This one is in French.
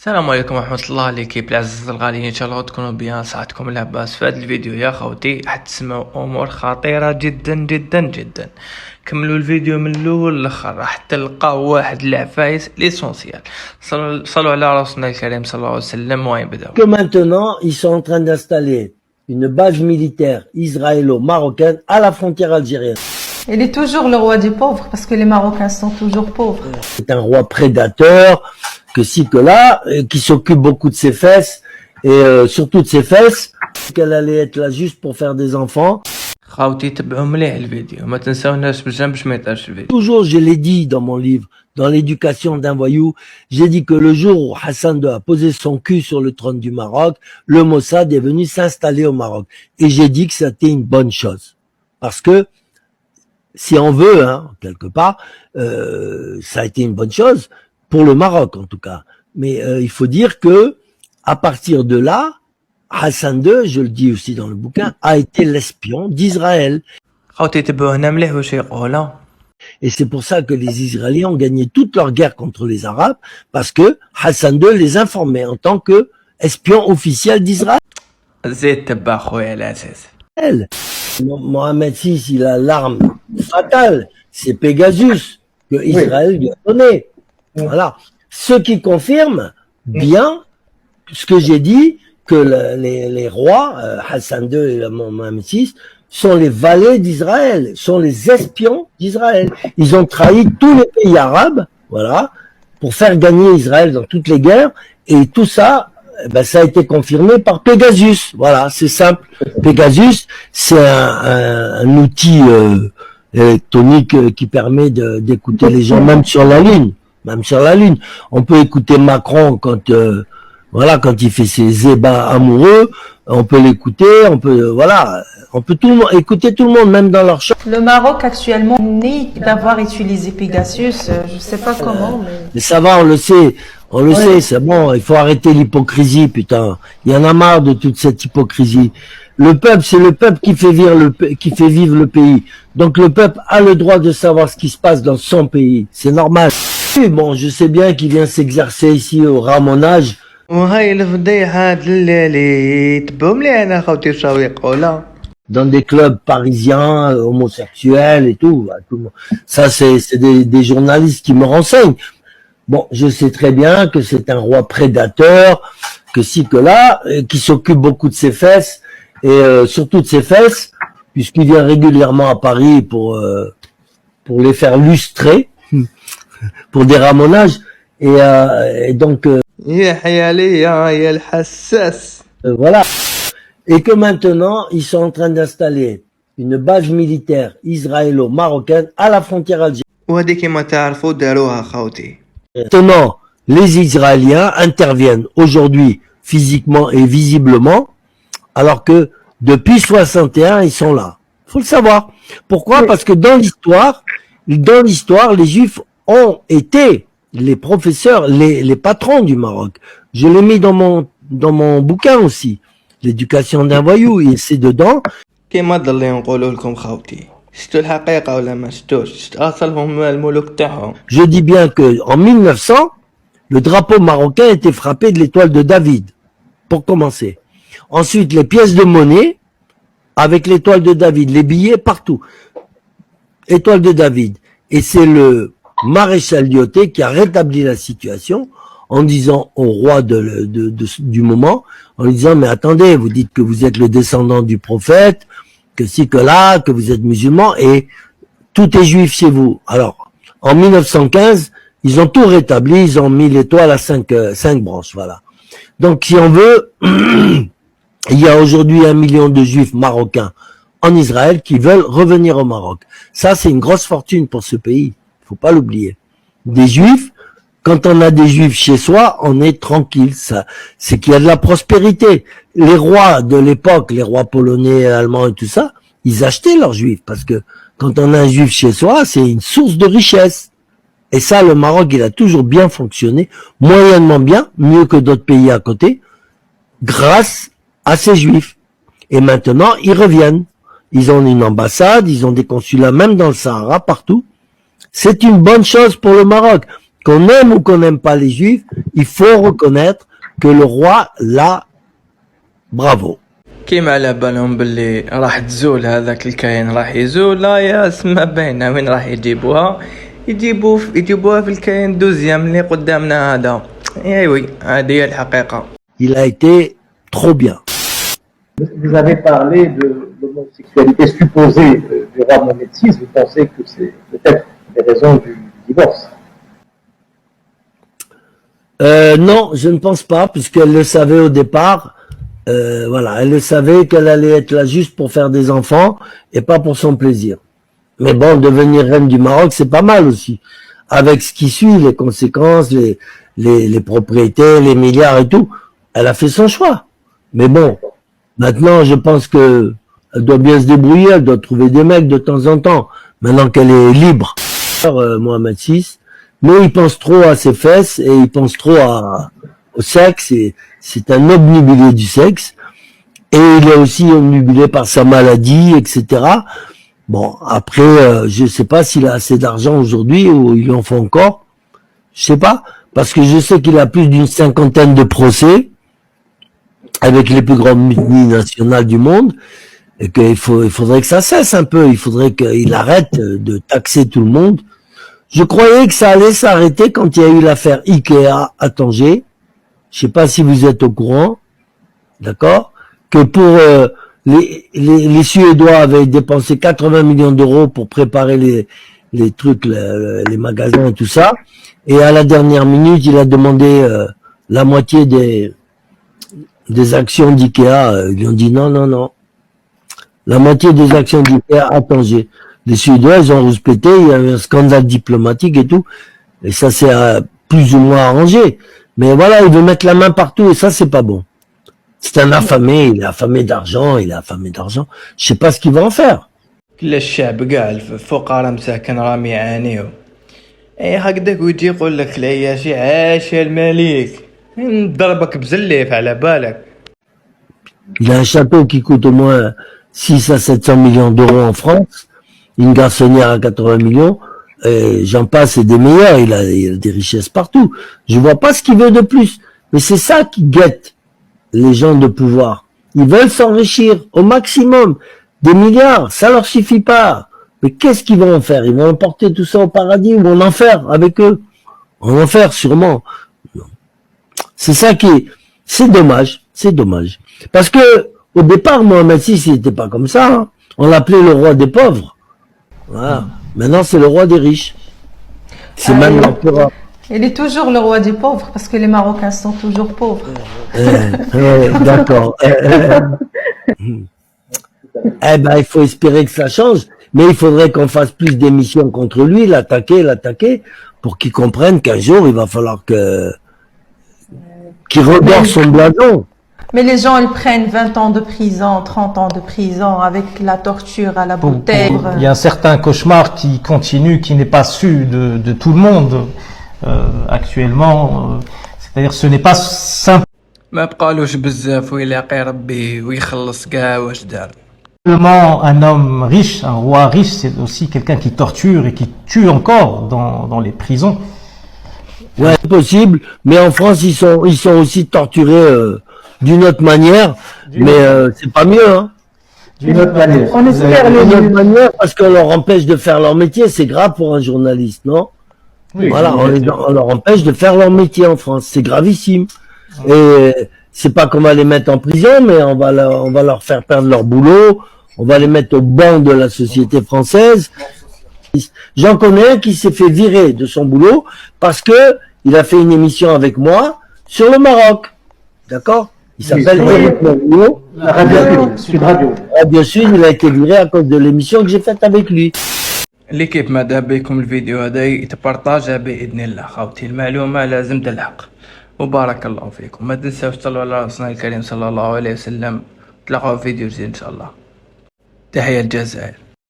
السلام عليكم ورحمة الله. ليكيب العزيز الغاليين، ان شاء الله تكونوا بيان. صحتكم العباس. في هذا الفيديو يا خوتي راح تسمعوا امور خطيرة جدا جدا جدا. كملوا الفيديو من الاول للاخر، راح تلقاو واحد العفايس ليسونسيال. صلوا على رسولنا الكريم صلى الله عليه وسلم. وين بداو؟ Que maintenant, ils sont en train d'installer une base militaire israélo-marocaine à la frontière algérienne. Il est toujours le roi des pauvres parce que les Marocains sont toujours pauvres. C'est un roi prédateur, que ci, que là, qui s'occupe beaucoup de ses fesses, et surtout de ses fesses, qu'elle allait être là juste pour faire des enfants. خوتي تبعوا مليح الفيديو، ما تنساوناش بالجنب باش ما يطيرش الفيديو. Toujours, je l'ai dit dans mon livre, dans l'éducation d'un voyou, j'ai dit que le jour où Hassan II a posé son cul sur le trône du Maroc, le Mossad est venu s'installer au Maroc. Et j'ai dit que c'était une bonne chose. Parce que, si on veut, hein, quelque part, ça a été une bonne chose, pour le Maroc en tout cas. Mais il faut dire que, à partir de là, Hassan II, je le dis aussi dans le bouquin, a été l'espion d'Israël. خوتي تبعوا هنا مليح واش يقول. Et c'est pour ça que les Israéliens ont gagné toute leur guerre contre les Arabes, parce que Hassan II les informait en tant que espion officiel d'Israël. زيد تبع خويا العزيز. Mohamed VI, il a l'arme fatale, c'est Pegasus, que Israël lui a donné. Voilà. Ce qui confirme bien ce que j'ai dit, que les rois, Hassan II et Mohamed VI, sont les valets d'Israël, sont les espions d'Israël. Ils ont trahi tous les pays arabes, voilà, pour faire gagner Israël dans toutes les guerres, et tout ça, ben, ça a été confirmé par Pegasus. Voilà, c'est simple. Pegasus, c'est un outil électronique qui permet d'écouter les gens, même sur la Lune. Même sur la Lune. On peut écouter Macron quand voilà, quand il fait ses ébats amoureux, on peut l'écouter, on peut voilà, on peut écouter tout le monde, même dans leur chambre. Le Maroc actuellement nie d'avoir utilisé Pegasus, je sais pas comment, Mais ça va, on le sait, c'est bon, il faut arrêter l'hypocrisie, putain. Il y en a marre de toute cette hypocrisie. Le peuple, c'est le peuple qui fait vivre le pays. Donc le peuple a le droit de savoir ce qui se passe dans son pays. C'est normal. Bon, je sais bien qu'il vient s'exercer ici au ramonage. وهاي الفضيحة الليلي تبعوا مليح انا خوتي شاو يقولها. Dans des clubs parisiens, homosexuels et tout. Ça, c'est des journalistes qui me renseignent. Bon, je sais très bien que c'est un roi prédateur, que ci, que là, qui s'occupe beaucoup de ses fesses, et surtout de ses fesses, puisqu'il vient régulièrement à Paris pour les faire lustrer, pour des ramonages, et donc... يا حيالي يا الحساس. Voilà. Et que maintenant, ils sont en train d'installer une base militaire israélo-marocaine à la frontière algérienne. وهذه كيما تعرفوا داروها خوتي. Maintenant, les Israéliens interviennent aujourd'hui physiquement et visiblement, alors que depuis 61, ils sont là. Faut le savoir. Pourquoi? Parce que dans l'histoire, les Juifs ont été les professeurs, les patrons du Maroc. Je l'ai mis dans mon bouquin aussi, l'éducation d'un voyou, et c'est dedans. كيما ضل نقولوا لكم خوتي، شفتوا الحقيقة ولا ما شفتوش؟ شفت أصلهم الملوك تاعهم. Je dis bien que en 1900, le drapeau marocain était frappé de l'étoile de David, pour commencer. Ensuite, les pièces de monnaie avec l'étoile de David, les billets partout, étoile de David. Et c'est le maréchal Lyoté qui a rétabli la situation en disant au roi du moment, en lui disant, mais attendez, vous dites que vous êtes le descendant du prophète, que si, que là, que vous êtes musulman, et tout est juif chez vous. Alors, en 1915, ils ont tout rétabli, ils ont mis l'étoile à cinq branches, voilà. Donc, si on veut, il y a aujourd'hui 1 million de juifs marocains en Israël qui veulent revenir au Maroc. Ça, c'est une grosse fortune pour ce pays. Faut pas l'oublier. Des juifs, quand on a des juifs chez soi, on est tranquille. Ça, c'est qu'il y a de la prospérité. Les rois de l'époque, les rois polonais, allemands et tout ça, ils achetaient leurs juifs parce que quand on a un juif chez soi, c'est une source de richesse. Et ça, le Maroc, il a toujours bien fonctionné, moyennement bien, mieux que d'autres pays à côté, grâce à ces juifs. Et maintenant, ils reviennent. Ils ont une ambassade, ils ont des consulats même dans le Sahara, partout. C'est une bonne chose pour le Maroc. qu'on aime ou qu'on n'aime pas les juifs, il faut reconnaître que le roi l'a bravo. كيما على بالهم باللي راح تزول هذاك الكاين راح يزول، لا يا سما باينه وين راح يجيبوها. يجيبوها في الكاين دوزيام اللي قدامنا هذا. ايوي هذه هي الحقيقه. Il a été trop bien. Vous avez parlé de l'homosexualité supposée du roi Mohamed VI. Vous pensez que c'est peut-être des raisons du divorce? Non, je ne pense pas, puisqu'elle le savait au départ. Voilà, elle le savait qu'elle allait être là juste pour faire des enfants et pas pour son plaisir. Mais bon, devenir reine du Maroc, c'est pas mal aussi. Avec ce qui suit, les conséquences, les propriétés, les milliards et tout, elle a fait son choix. Mais bon, maintenant, je pense que elle doit bien se débrouiller, elle doit trouver des mecs de temps en temps, maintenant qu'elle est libre. Mohamed VI, mais il pense trop à ses fesses et il pense trop au sexe, et c'est un obnubilé du sexe, et il est aussi obnubilé par sa maladie, etc. Bon, après, je sais pas s'il a assez d'argent aujourd'hui ou il en faut encore, je sais pas, parce que je sais qu'il a plus d'une 50aine de procès avec les plus grandes mutinies nationales du monde, et qu'il faudrait que ça cesse un peu, il faudrait qu'il arrête de taxer tout le monde. Je croyais que ça allait s'arrêter quand il y a eu l'affaire Ikea à Tanger. Je sais pas si vous êtes au courant, d'accord, que pour les Suédois avaient dépensé 80 millions d'euros pour préparer les trucs, les magasins et tout ça, et à la dernière minute, il a demandé la moitié des actions d'Ikea. Ils lui ont dit non. La moitié des actions d'Ikea à Tanger. Les Suédois, ils ont respecté, il y a eu un scandale diplomatique et tout, et ça s'est plus ou moins arrangé. Mais voilà, il veut mettre la main partout, et ça, c'est pas bon. C'est un affamé, il est affamé d'argent, je sais pas ce qu'il va en faire. كل الشعب كاع الفقراء مساكن راهم يعانيو. اي هكذاك ويجي يقول لك العياشي عاش يا الملك، نضربك بزليف على بالك. Il a un château qui coûte au moins 6 à 700 millions d'euros en France, une garçonnière à 80 millions, et j'en passe, et des meilleurs, il a des richesses partout. Je vois pas ce qu'il veut de plus. Mais c'est ça qui guette les gens de pouvoir. Ils veulent s'enrichir au maximum. Des milliards, ça leur suffit pas. Mais qu'est-ce qu'ils vont en faire? Ils vont emporter tout ça au paradis ou en enfer avec eux? En enfer, sûrement. C'est ça c'est dommage. Parce que, au départ, Mohamed VI, il n'était pas comme ça, hein. On l'appelait le roi des pauvres. Voilà. Maintenant, c'est le roi des riches. C'est même l'empereur. Il est toujours le roi des pauvres parce que les Marocains sont toujours pauvres. D'accord. Eh ben, il faut espérer que ça change. Mais il faudrait qu'on fasse plus d'émissions contre lui, l'attaquer, pour qu'il comprenne qu'un jour, il va falloir qu'il redore son blason. Mais les gens, ils prennent 20 ans de prison, 30 ans de prison avec la torture à la bouteille. Il y a un certain cauchemar qui continue, qui n'est pas su de tout le monde actuellement. C'est-à-dire ce n'est pas simple. ما بقالوش بزاف ويلاقي ربي ويخلص كاع واش دار. Simplement, un homme riche, un roi riche, c'est aussi quelqu'un qui torture et qui tue encore dans les prisons. Ouais, c'est possible, mais en France, ils sont aussi torturés d'une autre manière, mais c'est pas mieux, hein. D'une autre manière. On espère D'une autre manière, parce qu'on leur empêche de faire leur métier, c'est grave pour un journaliste, non? Oui, voilà, on leur empêche de faire leur métier en France, c'est gravissime. Et c'est pas qu'on va les mettre en prison, mais on va leur faire perdre leur boulot, on va les mettre au banc de la société française. J'en connais un qui s'est fait virer de son boulot parce que il a fait une émission avec moi sur le Maroc. D'accord? Il s'appelle Eric Morio. La radio Sud Radio. Radio Sud, il a été viré à cause de l'émission que j'ai faite avec lui. ليكيب ماذا بكم الفيديو هذا يتبارطاجا باذن الله خوتي، المعلومه لازم تلحق. وبارك الله فيكم، ما تنساوش تصلوا على رسولنا الكريم صلى الله عليه وسلم. تلاقوا في فيديو جديد ان شاء الله. تحية الجزائر.